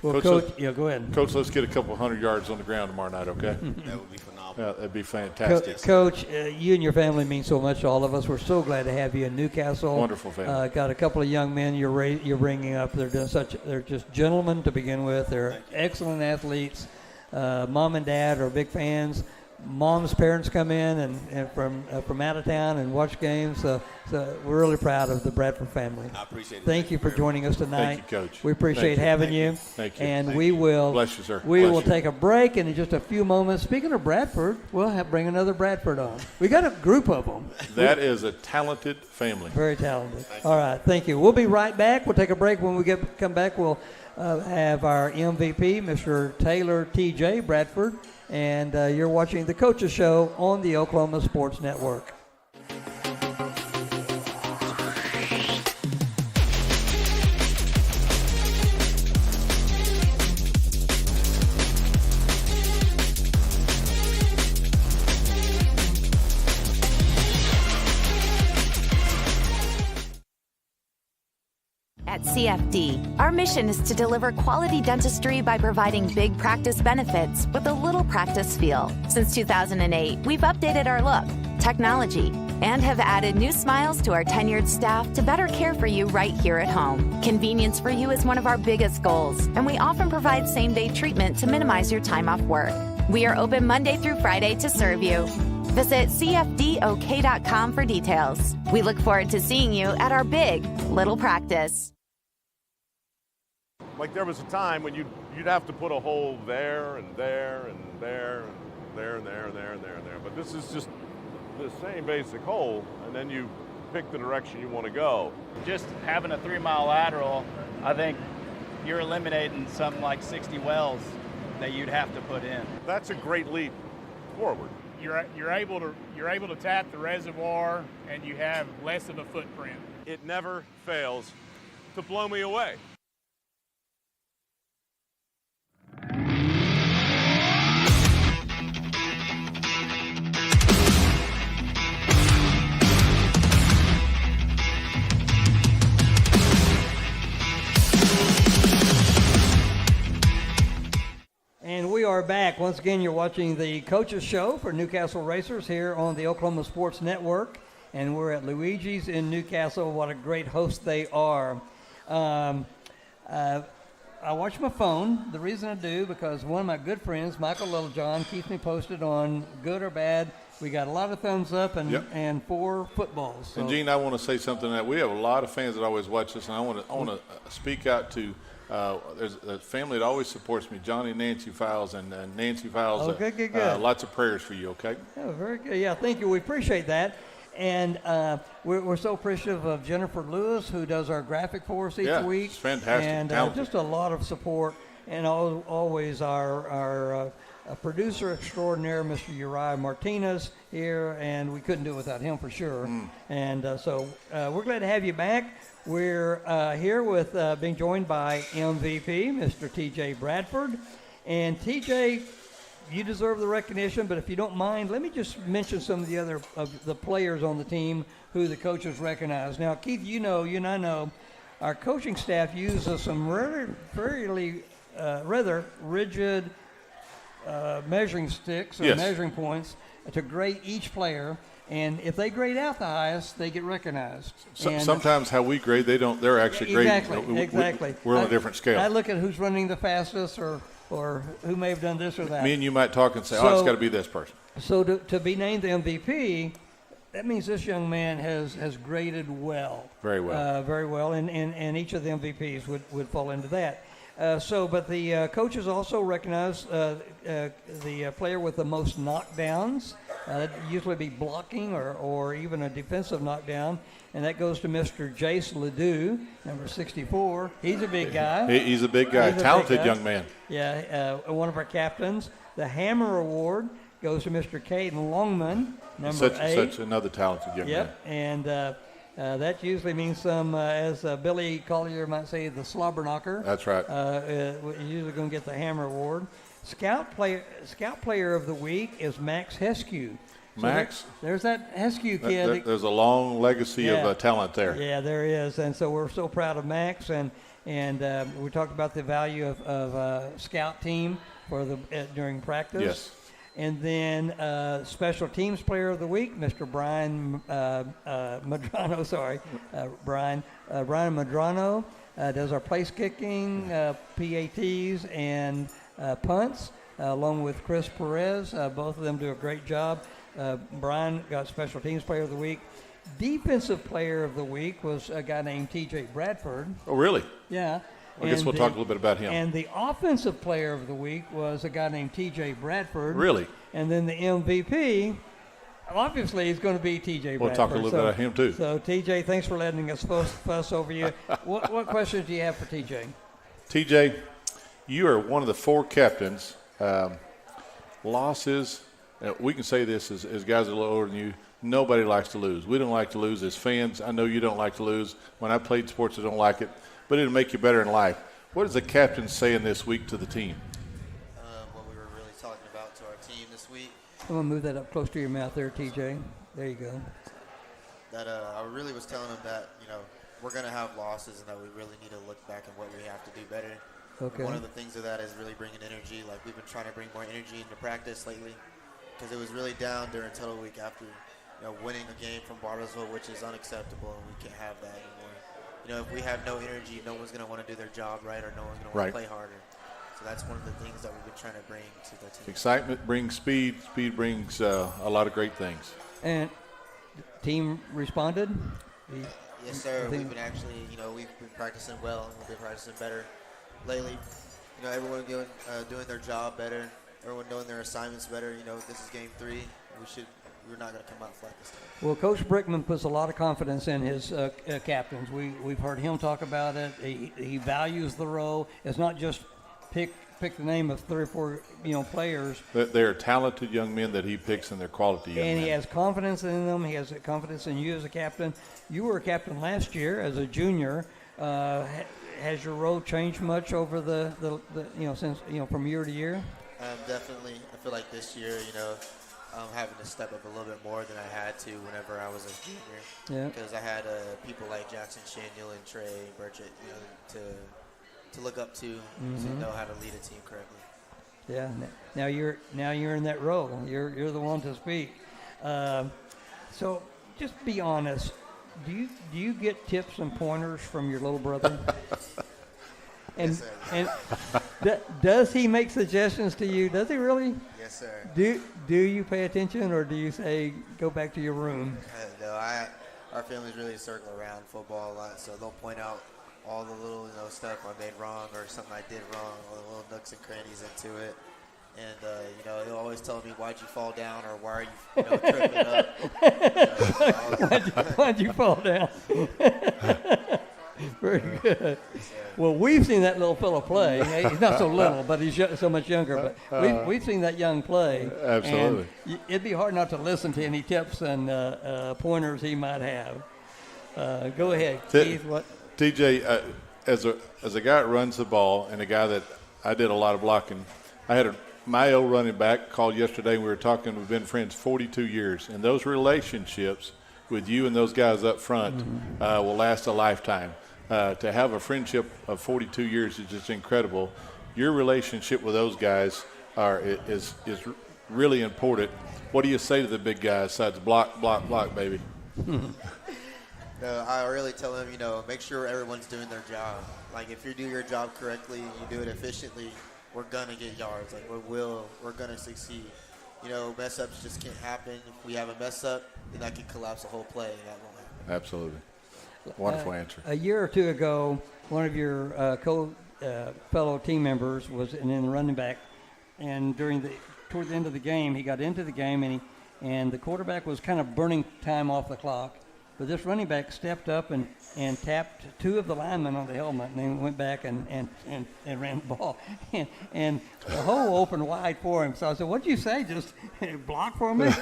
Well, Coach, go ahead. Coach, let's get a couple 100 yards on the ground tomorrow night, okay? That would be phenomenal. That'd be fantastic. Coach, you and your family mean so much to all of us. We're so glad to have you in Newcastle. Wonderful family. Got a couple of young men you're bringing up. They're just gentlemen to begin with. They're excellent athletes. Mom and Dad are big fans. mom's parents come in and from out of town and watch games. So we're really proud of the Bradford family. I appreciate it. Thank you for joining us tonight. Thank you, Coach. We appreciate having you. Thank you. And we will. Bless you, sir. We Bless will you. take a break, and in just a few moments. Speaking of Bradford, we'll bring another Bradford on. We got a group of them. That is a talented family. Very talented. All right, thank you. We'll be right back. We'll take a break. When we come back, we'll have our MVP, Mr. Taylor T.J. Bradford, and you're watching the Coaches Show on the Oklahoma Sports Network. At CFD, our mission is to deliver quality dentistry by providing big practice benefits with a little practice feel. Since 2008, we've updated our look, technology, and have added new smiles to our tenured staff to better care for you right here at home. Convenience for you is one of our biggest goals, and we often provide same-day treatment to minimize your time off work. We are open Monday through Friday to serve you. Visit cfdok.com for details. We look forward to seeing you at our big little practice. Like there was a time when you'd have to put a hole there and there and there and there and there and there and there and there. But this is just the same basic hole, and then you pick the direction you want to go. Just having a 3-mile lateral, I think you're eliminating something like 60 wells that you'd have to put in. That's a great leap forward. You're able to tap the reservoir, and you have less of a footprint. It never fails to blow me away. And we are back. Once again, you're watching the Coaches Show for Newcastle Racers here on the Oklahoma Sports Network. And we're at Luigi's in Newcastle. What a great host they are. I watch my phone. The reason I do, because one of my good friends, Michael Littlejohn, keeps me posted on good or bad. We got a lot of thumbs up and 4 footballs. So. And, Gene, I want to say something that we have a lot of fans that always watch this, and I want to speak out to there's a family that always supports me, Johnny and Nancy Files, and Nancy Files. Good. Lots of prayers for you, okay? Yeah, very good. Yeah, thank you. We appreciate that. And we're so appreciative of Jennifer Lewis, who does our graphic for us each week. It's fantastic. And just a lot of support. And always our producer extraordinaire, Mr. Uriah Martinez, here. And we couldn't do it without him for sure. And so we're glad to have you back. We're here with being joined by MVP, Mr. T.J. Bradford. And T.J., you deserve the recognition, but if you don't mind, let me just mention some of the other of the players on the team who the coaches recognize. Now, Keith, you and I know, our coaching staff uses some rather rigid measuring sticks or measuring points to grade each player. And if they grade out the highest, they get recognized. Sometimes how we grade, they're actually grading. Exactly. We're on a different scale. I look at who's running the fastest or who may have done this or that. Me and you might talk and say, it's got to be this person. So to be named the MVP, that means this young man has graded well. Very well. Very well, and each of the MVPs would fall into that. But the coaches also recognize the player with the most knockdowns. That'd usually be blocking or even a defensive knockdown. And that goes to Mr. Jace Ledoux, number 64. He's a big guy. He's a big guy. Talented young man. Yeah, one of our captains. The Hammer Award goes to Mr. Caden Longman, number 8. Such another talented young man. And that usually means some, as Billy Collier might say, the slobber knocker. That's right. You're usually going to get the Hammer Award. Scout player of the week is Max Heskew. Max? There's that Heskew kid. There's a long legacy of talent there. Yeah, there is. And so we're so proud of Max. And we talked about the value of scout team during practice. Yes. And then special teams player of the week, Mr. Brian Madrano. Brian Madrano does our place kicking, PATs, and punts. along with Chris Perez. Both of them do a great job. Brian got Special Teams Player of the Week. Defensive Player of the Week was a guy named T.J. Bradford. Oh, really? Yeah. I guess we'll talk a little bit about him. And the Offensive Player of the Week was a guy named T.J. Bradford. Really? And then the MVP, obviously, is going to be T.J. Bradford. We'll talk a little bit about him, too. So, T.J., thanks for letting us fuss over you. What questions do you have for T.J.? T.J., you are one of the 4 captains. Losses, we can say this as guys that are a little older than you, nobody likes to lose. We don't like to lose as fans. I know you don't like to lose. When I played sports, I don't like it. But it'll make you better in life. What is the captain saying this week to the team? What we were really talking about to our team this week. I'm going to move that up close to your mouth there, TJ. There you go. That I really was telling them that, we're going to have losses and that we really need to look back at what we have to do better. Okay. One of the things of that is really bringing energy. Like, we've been trying to bring more energy into practice lately because it was really down during Total Week after, winning a game from Bartlesville, which is unacceptable, and we can't have that anymore. If we have no energy, no one's going to want to do their job right, or no one's going to want to play harder. So that's one of the things that we've been trying to bring to the team. Excitement brings speed. Speed brings a lot of great things. And the team responded? Yes, sir. We've been actually, we've been practicing well, and we've been practicing better lately. Everyone doing their job better. Everyone doing their assignments better. This is game 3. We're not going to come out flat this time. Well, Coach Brickman puts a lot of confidence in his captains. We've heard him talk about it. He values the role. It's not just pick the name of 3 or 4 players. They're talented young men that he picks, and they're quality young men. And he has confidence in them. He has confidence in you as a captain. You were a captain last year as a junior. Has your role changed much over the since from year to year? Definitely. I feel like this year, I'm having to step up a little bit more than I had to whenever I was a junior. Yeah. Because I had people like Jackson Shaniel and Trey Burchett, to look up to know how to lead a team correctly. Yeah. Now you're in that role. You're the one to speak. So just be honest. Do you get tips and pointers from your little brother? Yes, sir. Does he make suggestions to you? Does he really? Yes, sir. Do you pay attention, or do you say go back to your room? No, our families really circle around football a lot, so they'll point out all the little stuff I made wrong or something I did wrong, all the little nooks and crannies into it. And he'll always tell me, "Why'd you fall down?" or "Why are you tripping up?" Why'd you fall down? Very good. Well, we've seen that little fellow play. He's not so little, but he's so much younger. But we've seen that young play. Absolutely. And it'd be hard not to listen to any tips and pointers he might have. Go ahead, Keith. What? TJ, as a guy that runs the ball and a guy that I did a lot of blocking, I had my old running back called yesterday. And we were talking. We've been friends 42 years, and those relationships with you and those guys up front will last a lifetime. To have a friendship of 42 years is just incredible. Your relationship with those guys is really important. What do you say to the big guys besides block, block, block, baby? I really tell them, make sure everyone's doing their job. Like, if you do your job correctly, you do it efficiently, we're gonna get yards. Like, we're gonna succeed. Mess-ups just can't happen. If we have a mess-up, then that can collapse the whole play, and that won't happen. Absolutely. Wonderful answer. A year or two ago, one of your fellow team members was in the running back, and toward the end of the game, he got into the game, and the quarterback was kind of burning time off the clock. But this running back stepped up and tapped 2 of the linemen on the helmet, and then went back and ran the ball. And the hole opened wide for him. So I said, "What'd you say? Just block for me?"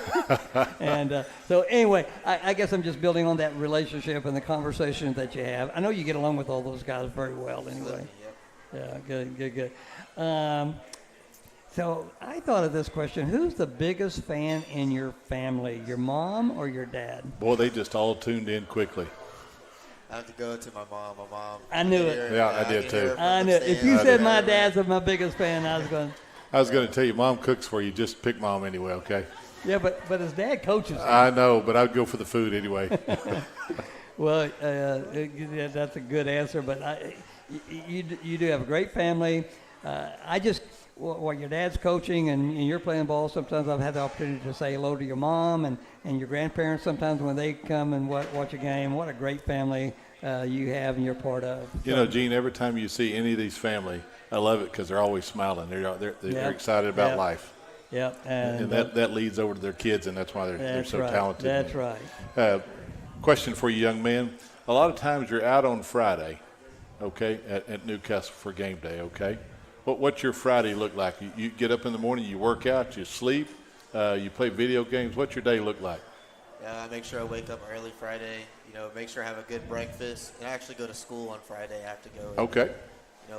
And so anyway, I guess I'm just building on that relationship and the conversation that you have. I know you get along with all those guys very well anyway. Yep. Yeah, good. So I thought of this question. Who's the biggest fan in your family, your mom or your dad? Boy, they just all tuned in quickly. I have to go to my mom. I knew it. Yeah, I did too. I knew it. If you said my dad's my biggest fan, I was going to tell you, Mom cooks for you. Just pick Mom anyway, okay? Yeah, but his dad coaches him. I know, but I'd go for the food anyway. Well, that's a good answer, but you do have a great family. while your dad's coaching and you're playing ball, sometimes I've had the opportunity to say hello to your mom and your grandparents sometimes when they come and watch a game. What a great family you have and you're part of. You know, Gene, every time you see any of these family, I love it because they're always smiling. They're excited about life. Yep. And that leads over to their kids, and that's why they're so talented. That's right. Question for you, young man. A lot of times you're out on Friday, okay, at Newcastle for game day, okay? What's your Friday look like? You get up in the morning, you work out, you sleep, you play video games. What's your day look like? I make sure I wake up early Friday, make sure I have a good breakfast. And I actually go to school on Friday. I have to go and,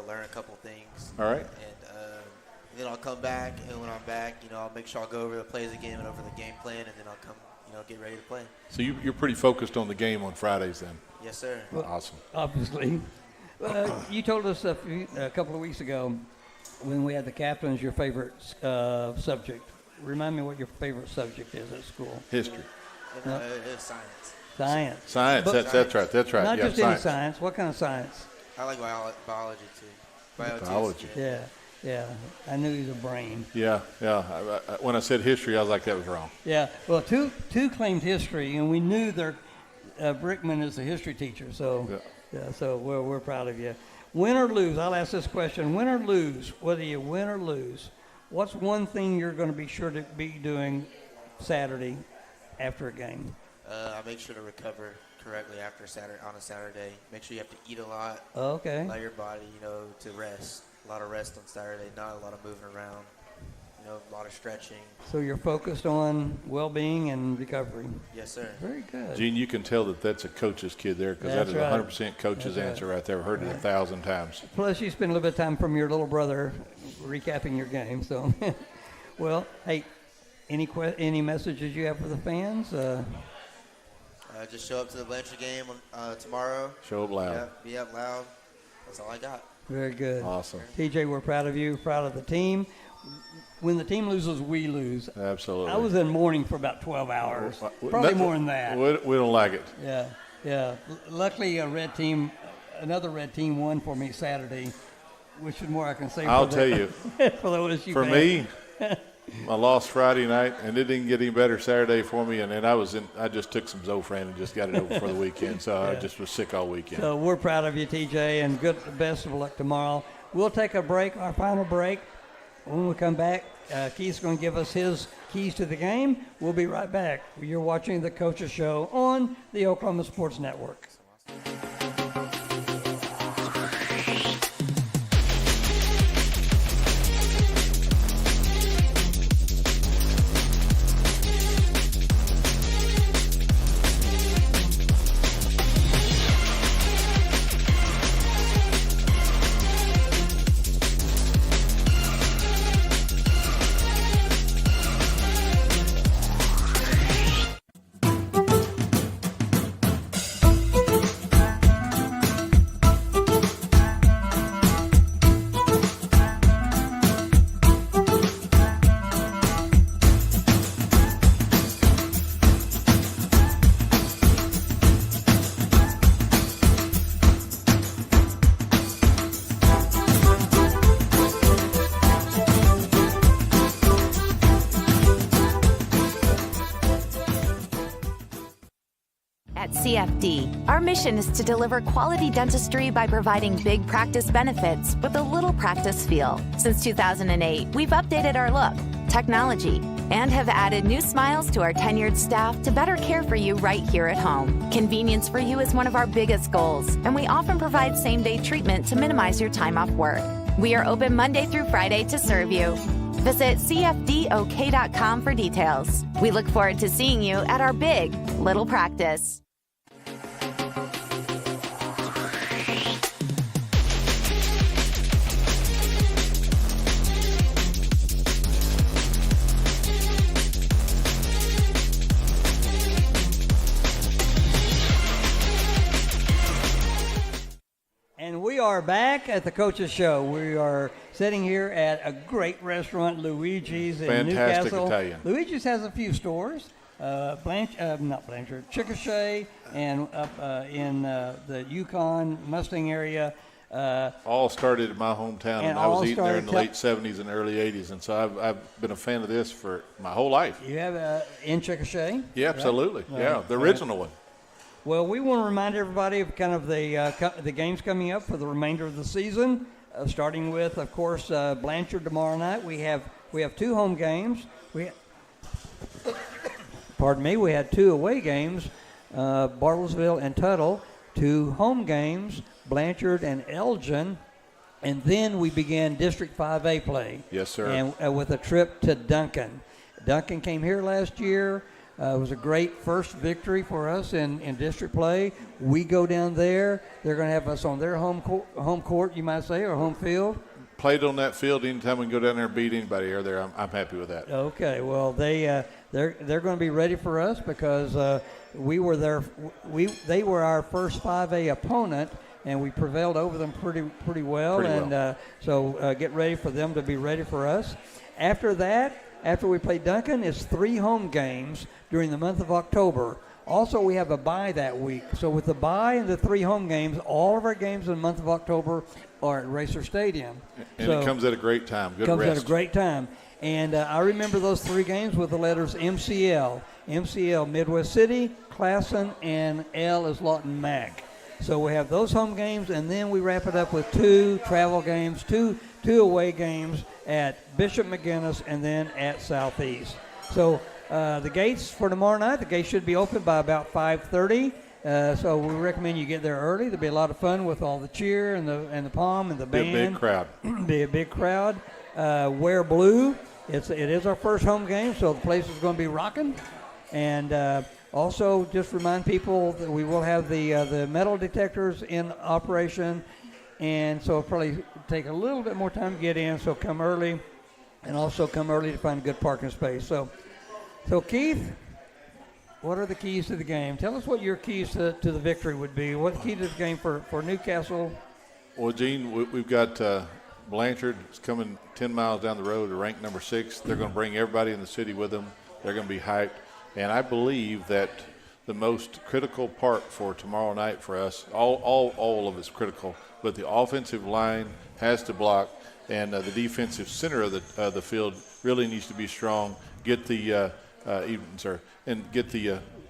learn a couple things. All right. And then I'll come back, and when I'm back, I'll make sure I'll go over the plays again and over the game plan, and then I'll come, get ready to play. So you're pretty focused on the game on Fridays then? Yes, sir. Well, awesome. Obviously. You told us a couple of weeks ago when we had the captains your favorite subject. Remind me what your favorite subject is at school. History. It's science. Science. That's right. Not just any science. What kind of science? I like biology too. Biology. Yeah. I knew he was a brain. Yeah. When I said history, I was like, that was wrong. Yeah. Well, two claimed history, and we knew their Brickman is a history teacher. So, so we're proud of you. Win or lose, I'll ask this question. Win or lose, whether you win or lose, what's one thing you're going to be sure to be doing Saturday after a game? I make sure to recover correctly on a Saturday. Make sure you have to eat a lot. Okay. Allow your body, to rest. A lot of rest on Saturday, not a lot of moving around. A lot of stretching. So you're focused on well-being and recovery. Yes, sir. Very good. Gene, you can tell that's a coach's kid there because that is 100% coach's answer right there. I've heard it 1,000 times. Plus, you spend a little bit of time from your little brother recapping your game. So, well, hey, any messages you have for the fans? Just show up to the Blanchard game tomorrow. Show up loud. Yeah, be up loud. That's all I got. Very good. Awesome. TJ, we're proud of you, proud of the team. When the team loses, we lose. Absolutely. I was in mourning for about 12 hours. Probably more than that. We don't like it. Yeah. Luckily, another red team won for me Saturday, which is more I can say. I'll tell you. For the OSU for fans. Me, I lost Friday night, and it didn't get any better Saturday for me. And then I just took some Zofran and just got it over for the weekend. So I just was sick all weekend. So we're proud of you, TJ, and best of luck tomorrow. We'll take a break, our final break. When we come back, Keith's going to give us his keys to the game. We'll be right back. You're watching the Coaches Show on the Oklahoma Sports Network. At CFD, our mission is to deliver quality dentistry by providing big practice benefits with a little practice feel. Since 2008, we've updated our look, technology, and have added new smiles to our tenured staff to better care for you right here at home. Convenience for you is one of our biggest goals, and we often provide same-day treatment to minimize your time off work. We are open Monday through Friday to serve you. Visit cfdok.com for details. We look forward to seeing you at our big little practice. And we are back at the Coaches Show. We are sitting here at a great restaurant, Luigi's in Newcastle. Italian. Luigi's has a few stores, Chickasha, and up in the Yukon Mustang area. All started in my hometown, and I was eating there in the late 70s and early 80s, and so I've been a fan of this for my whole life. You have in Chickasha? Yeah, absolutely. Right? Yeah, the original one. Well, we want to remind everybody of kind of the games coming up for the remainder of the season, starting with, of course, Blanchard tomorrow night. We have 2 home games. We had 2 away games, Bartlesville and Tuttle, 2 home games, Blanchard and Elgin, and then we began District 5A play. Yes, sir. And with a trip to Duncan. Duncan came here last year. It was a great first victory for us in district play. We go down there. They're going to have us on their home court, you might say, or home field. Played on that field anytime we can go down there and beat anybody here. There, I'm happy with that. Okay, well they're going to be ready for us because we were there. They were our first 5A opponent, and we prevailed over them pretty well. So get ready for them to be ready for us. After that, after we play Duncan, it's 3 home games during the month of October. Also, we have a bye that week. So with the bye and the 3 home games, all of our games in the month of October are at Racer Stadium. And it comes at a great time. Good comes rest. At a great time. And I remember those 3 games with the letters MCL. MCL, Midwest City, Classen, and L is Lawton Mac. So we have those home games, and then we wrap it up with 2 travel games, two away games at Bishop McGinnis and then at Southeast. So the gates for tomorrow night, the gates should be open by about 5:30. So we recommend you get there early. There'll be a lot of fun with all the cheer and the palm and the band. Be a big crowd. Be a big crowd. Wear blue. It is our first home game, so the place is going to be rocking. And also, just remind people that we will have the metal detectors in operation, and so it'll probably take a little bit more time to get in. So come early, and also come early to find a good parking space. So Keith, what are the keys to the game? Tell us what your keys to the victory would be. What the key to the game for Newcastle? Well, Gene, we've got Blanchard is coming 10 miles down the road to rank number 6. They're going to bring everybody in the city with them. They're going to be hyped. And I believe that the most critical part for tomorrow night for us, all of it's critical, but the offensive line has to block, and the defensive center of the field really needs to be strong. Get the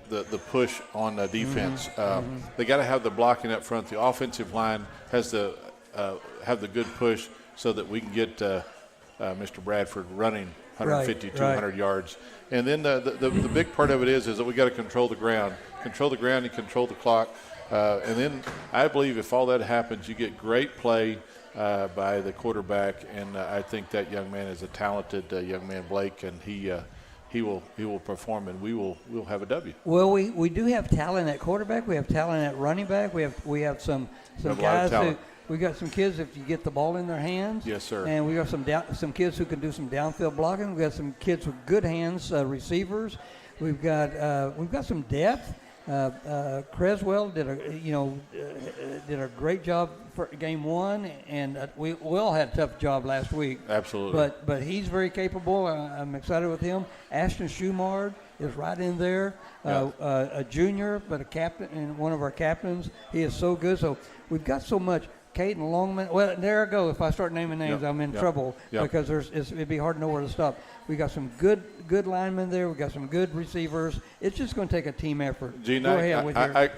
the push on defense. They got to have the blocking up front. The offensive line has to have the good push so that we can get Mr. Bradford running 150, 200 yards. And then the big part of it is that we got to control the ground and control the clock. And then I believe if all that happens, you get great play by the quarterback. And I think that young man is a talented young man, Blake, and he will perform, and we'll have a W. Well, we do have talent at quarterback. We have talent at running back. We have some guys who. We got some kids if you get the ball in their hands. Yes, sir. And we got some kids who can do some downfield blocking. We got some kids with good hands, receivers. We've got some depth. Creswell did a great job for game 1, and we all had a tough job last week. Absolutely. But he's very capable. I'm excited with him. Ashton Schumard is right in there, a junior but a captain and one of our captains. He is so good. So we've got so much. Caden Longman. Well, there I go. If I start naming names, I'm in trouble because it'd be hard to know where to stop. We got some good linemen there. We got some good receivers. It's just going to take a team effort. Gene,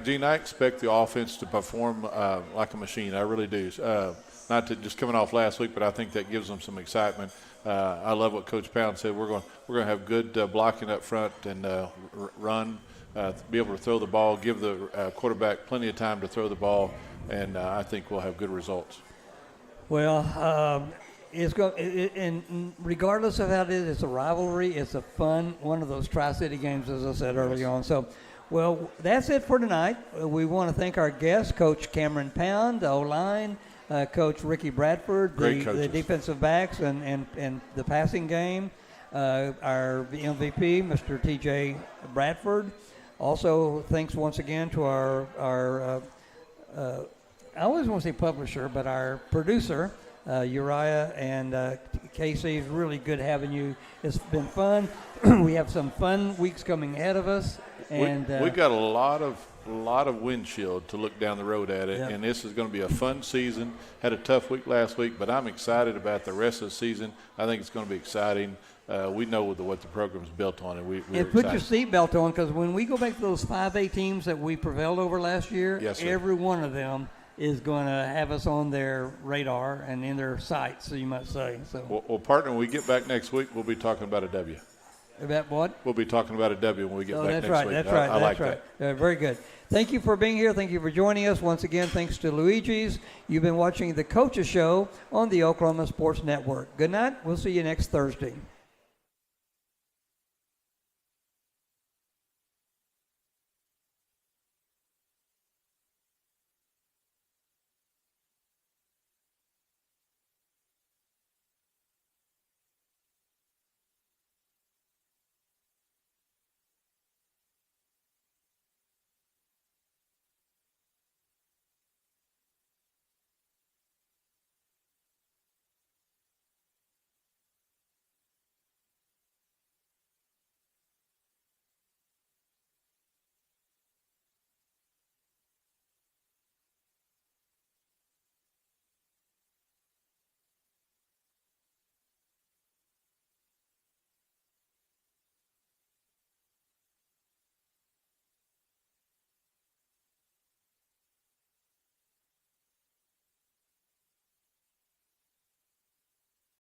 Gene, I expect the offense to perform like a machine. I really do. Not to just coming off last week, but I think that gives them some excitement. I love what Coach Pound said. We're going to have good blocking up front and run. Be able to throw the ball, give the quarterback plenty of time to throw the ball, and I think we'll have good results. Well, and regardless of how it is, it's a rivalry. It's a fun one of those Tri-City games, as I said early on. So, well, that's it for tonight. We want to thank our guests, Coach Cameron Pound, the O-line, Coach Ricky Bradford, the defensive backs, and the passing game, our MVP, Mr. T.J. Bradford. Also, thanks once again to our I always want to say publisher, but our producer, Uriah and Casey. It's really good having you. It's been fun. We have some fun weeks coming ahead of us. And we got a lot of lot of windshield to look down the road at it, and this is going to be a fun season. Had a tough week last week, but I'm excited about the rest of the season. I think it's going to be exciting. We know what the program's built on, and we're put excited. your seatbelt on, because when we go back to those 5A teams that we prevailed over last year, Yes, sir. every one of them is going to have us on their radar and in their sights, so you might say. So, Well, partner, when we get back next week, we'll be talking about a W. about what? We'll be talking about a W when we get back that's next right, week. That's right. I like right. that. Very good. Thank you for being here. Thank you for joining us. Once again, thanks to Luigi's. You've been watching The Coaches Show on the Oklahoma Sports Network. Good night. We'll see you next Thursday.